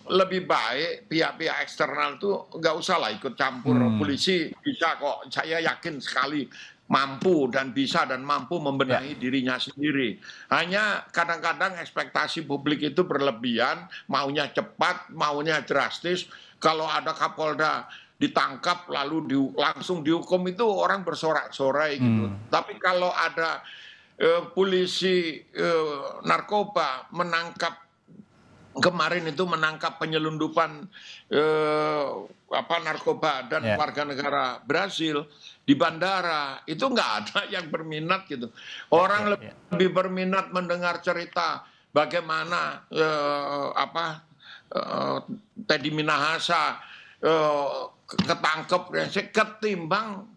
lebih baik pihak-pihak eksternal tuh nggak usah lah ikut campur. Hmm, Polisi bisa kok, saya yakin sekali mampu dan bisa dan mampu ya, membenahi dirinya sendiri. Hanya kadang-kadang ekspektasi publik itu berlebihan, maunya cepat, maunya drastis. Kalau ada Kapolda ditangkap lalu langsung dihukum itu orang bersorak-sorai gitu. hmm, Tapi kalau ada polisi narkoba menangkap kemarin itu menangkap penyelundupan narkoba dan ya, warga negara Brasil di bandara itu nggak ada yang berminat gitu. ya, ya, Orang ya. lebih berminat mendengar cerita bagaimana Teddy Minahasa ketangkep ketimbang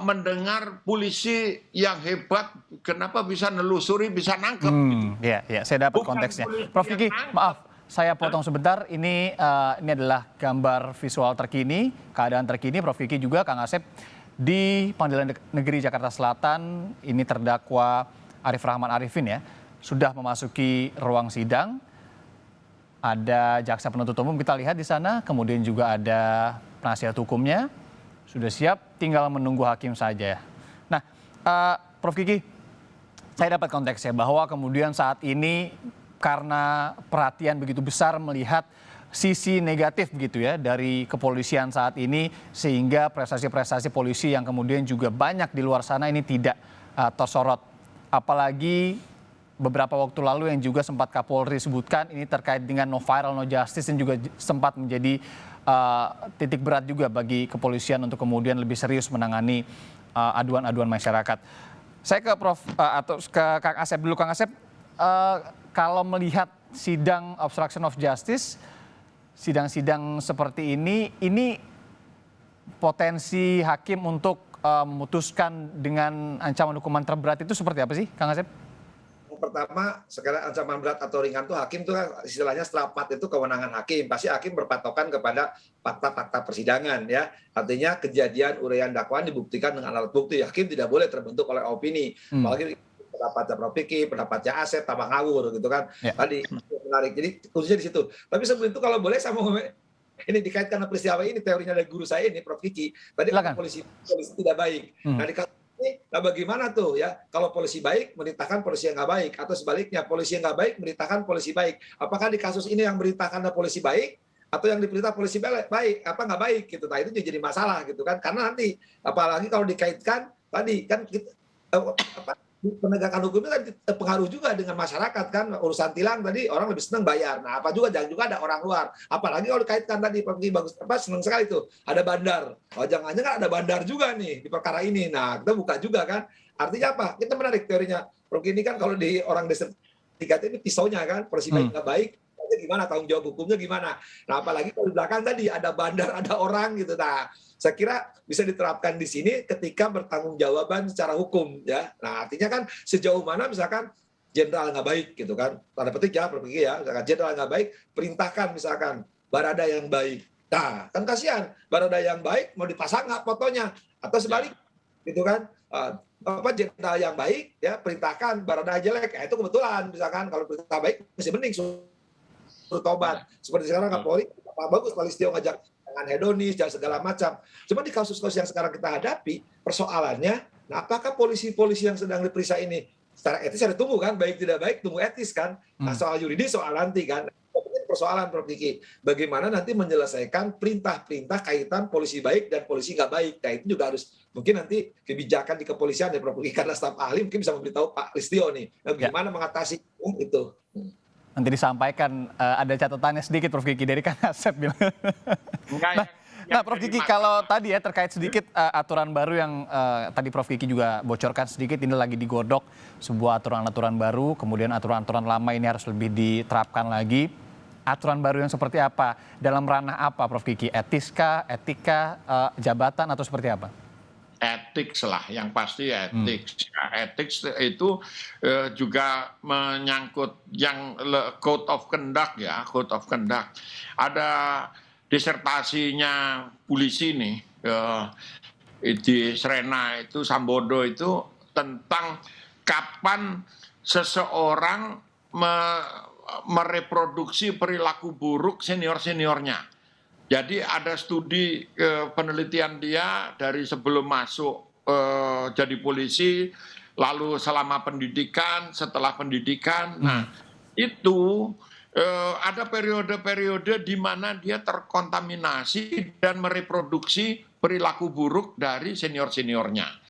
mendengar polisi yang hebat kenapa bisa nelusuri bisa nangkep gitu. Ya, ya, saya dapat Bukan konteksnya. polisi Prof yang Kiki, nangkep. maaf, saya potong sebentar. Ini adalah gambar visual terkini, keadaan terkini. Prof Kiki juga, Kang Asep, di Pengadilan Negeri Jakarta Selatan, ini terdakwa Arif Rahman Arifin ya, sudah memasuki ruang sidang. Ada jaksa penuntut umum kita lihat di sana, kemudian juga ada penasihat hukumnya, sudah siap, tinggal menunggu hakim saja. Nah, Prof Kiki, saya dapat konteksnya bahwa kemudian saat ini karena perhatian begitu besar melihat sisi negatif begitu ya dari kepolisian saat ini sehingga prestasi-prestasi polisi yang kemudian juga banyak di luar sana ini tidak tersorot. Apalagi beberapa waktu lalu yang juga sempat Kapolri sebutkan ini terkait dengan no viral no justice dan juga sempat menjadi titik berat juga bagi kepolisian untuk kemudian lebih serius menangani aduan-aduan masyarakat. Saya ke Prof atau ke Kang Asep dulu. Kang Asep, kalau melihat sidang obstruction of justice, sidang-sidang seperti ini potensi hakim untuk memutuskan dengan ancaman hukuman terberat itu seperti apa sih, Kang Asep? Yang pertama, sekarang ancaman berat atau ringan tuh hakim tuh kan istilahnya setelah PAT itu kewenangan hakim. Pasti hakim berpatokan kepada fakta-fakta persidangan ya. Artinya kejadian uraian dakwaan dibuktikan dengan alat bukti. Hakim tidak boleh terbentuk oleh opini. Hmm, Apalagi pendapatnya Prof Kiki, pendapatnya Asep, tambah ngawur gitu kan. ya, Tadi menarik. Jadi khususnya di situ. Tapi sebelum itu kalau boleh sama ini dikaitkan dengan peristiwa ini teorinya dari guru saya ini Prof Kiki. Tadi kan silakan. polisi tidak baik. Hmm, Nah, nah bagaimana tuh ya kalau polisi baik merintahkan polisi yang nggak baik atau sebaliknya polisi yang nggak baik merintahkan polisi baik, apakah di kasus ini yang merintahkan polisi baik atau yang diperintah polisi baik apa nggak baik gitu. Nah itu jadi masalah gitu kan karena nanti apalagi kalau dikaitkan tadi kan kita, penegakan hukum itu kan pengaruh juga dengan masyarakat kan urusan tilang tadi orang lebih senang bayar. Nah apa juga jangan juga ada orang luar apalagi kalau dikaitkan tadi pergi bagus senang sekali tuh ada bandar. Oh jangan-jangan kan ada bandar juga nih di perkara ini. Nah kita buka juga kan artinya apa kita menarik teorinya Prof ini kan kalau di orang desa tiga ini pisaunya kan polisi baik hmm, nggak baik gimana tanggung jawab hukumnya gimana. Nah apalagi kalau di belakang tadi ada bandar ada orang gitu. Nah saya kira bisa diterapkan di sini ketika bertanggungjawaban secara hukum ya. Nah artinya kan sejauh mana misalkan jenderal nggak baik gitu kan tanda petik ya pergi ya misalkan jenderal nggak baik perintahkan misalkan barada yang baik. Nah kan kasihan barada yang baik mau dipasang nggak fotonya atau sebalik gitu kan. Jenderal yang baik ya perintahkan barada jelek itu kebetulan misalkan kalau perintah baik masih mending suruh tobat. Seperti sekarang Kapolri, bagus Pak Listio ngajak jangan hedonis, jangan segala macam. Cuma di kasus-kasus yang sekarang kita hadapi, persoalannya, nah apakah polisi-polisi yang sedang diperiksa ini secara etis ada tunggu kan, baik tidak baik, tunggu etis kan. Nah hmm. soal yuridis, soal nanti kan. Persoalan Prof Kiki, bagaimana nanti menyelesaikan perintah-perintah kaitan polisi baik dan polisi nggak baik. Nah itu juga harus mungkin nanti kebijakan di kepolisian ya Prof Kiki karena staf ahli mungkin bisa memberitahu Pak Listio nih, Ya. bagaimana mengatasi itu. Nanti disampaikan ada catatannya sedikit Prof Kiki dari Kang Asep bilang. Enggak, Nah, yang Prof jadi Kiki masalah. kalau tadi ya terkait sedikit aturan baru yang tadi Prof Kiki juga bocorkan sedikit ini lagi digodok sebuah aturan-aturan baru, kemudian aturan-aturan lama ini harus lebih diterapkan lagi. Aturan baru yang seperti apa? Dalam ranah apa Prof Kiki? Etiskah, etika, jabatan atau seperti apa? Etik lah, yang pasti Hmm. etik. Etik itu juga menyangkut yang code of conduct ya, code of conduct. Ada disertasinya polisi nih di Srena itu Sambodo itu tentang kapan seseorang mereproduksi perilaku buruk senior-seniornya. Jadi ada studi penelitian dia dari sebelum masuk jadi polisi, lalu selama pendidikan, setelah pendidikan. Nah, itu ada periode-periode di mana dia terkontaminasi dan mereproduksi perilaku buruk dari senior-seniornya.